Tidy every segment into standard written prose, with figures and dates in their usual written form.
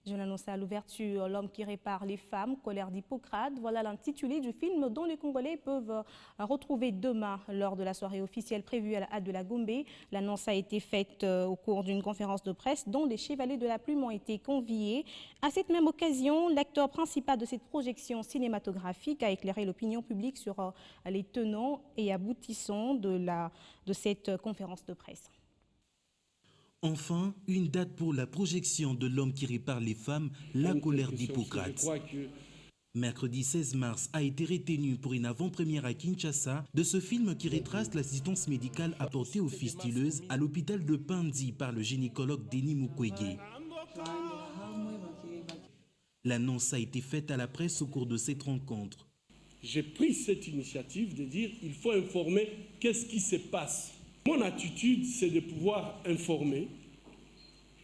Je l'annonçais à l'ouverture, L'homme qui répare les femmes, colère d'Hippocrate. Voilà l'intitulé du film dont les Congolais peuvent retrouver demain lors de la soirée officielle prévue à la Halle de la Gombe. L'annonce a été faite au cours d'une conférence de presse dont les Chevaliers de la Plume ont été conviés. À cette même occasion, l'acteur principal de cette projection cinématographique a éclairé l'opinion publique sur les tenants et aboutissants de cette conférence de presse. Enfin, une date pour la projection de L'homme qui répare les femmes, la colère d'Hippocrate. Mercredi 16 mars a été retenu pour une avant-première à Kinshasa de ce film qui retrace l'assistance médicale apportée aux fistuleuses à l'hôpital de Pandi par le gynécologue Denis Mukwege. L'annonce a été faite à la presse au cours de cette rencontre. J'ai pris cette initiative de dire qu'il faut informer qu'est-ce qui se passe. Mon attitude, c'est de pouvoir informer.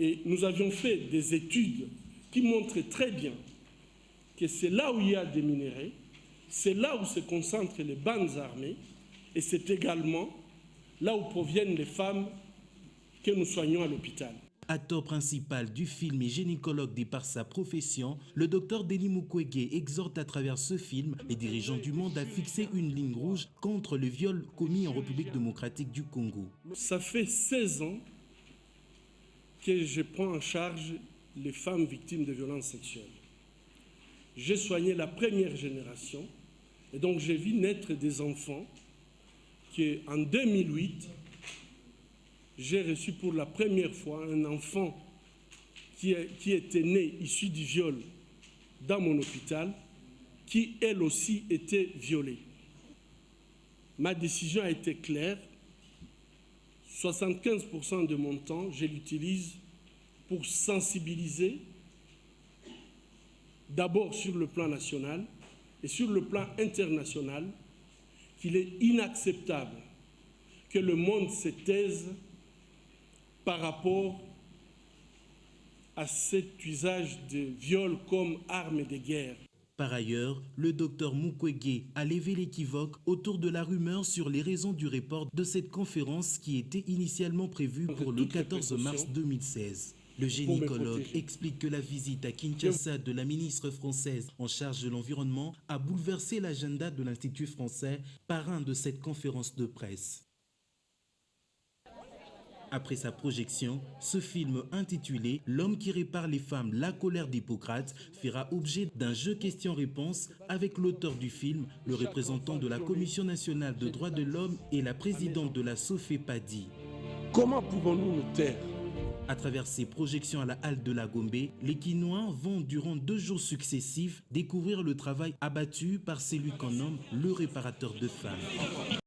Et nous avions fait des études qui montrent très bien que c'est là où il y a des minerais, c'est là où se concentrent les bandes armées, et c'est également là où proviennent les femmes que nous soignons à l'hôpital. Acteur principal du film et gynécologue de par sa profession, le docteur Denis Mukwege exhorte à travers ce film les dirigeants du monde à fixer une ligne rouge contre le viol commis en République démocratique du Congo. Ça fait 16 ans que je prends en charge les femmes victimes de violences sexuelles. J'ai soigné la première génération et donc j'ai vu naître des enfants qui, en 2008, j'ai reçu pour la première fois un enfant qui était né issu du viol dans mon hôpital, qui elle aussi était violée. Ma décision a été claire. 75% de mon temps, je l'utilise pour sensibiliser, d'abord sur le plan national et sur le plan international, qu'il est inacceptable que le monde se taise par rapport à cet usage de viol comme arme de guerre. Par ailleurs, le docteur Mukwege a levé l'équivoque autour de la rumeur sur les raisons du report de cette conférence qui était initialement prévue pour le 14 mars 2016. Le gynécologue explique que la visite à Kinshasa de la ministre française en charge de l'environnement a bouleversé l'agenda de l'Institut français, parrain de cette conférence de presse. Après sa projection, ce film intitulé « L'homme qui répare les femmes, la colère d'Hippocrate » fera objet d'un jeu questions-réponses avec l'auteur du film, le représentant de la Commission nationale de droits de l'homme et la présidente de la SOFEPADI. Comment pouvons-nous nous taire? À travers ces projections à la Halle de la Gombe, les Kinois vont durant 2 jours successifs découvrir le travail abattu par celui qu'on nomme le réparateur de femmes.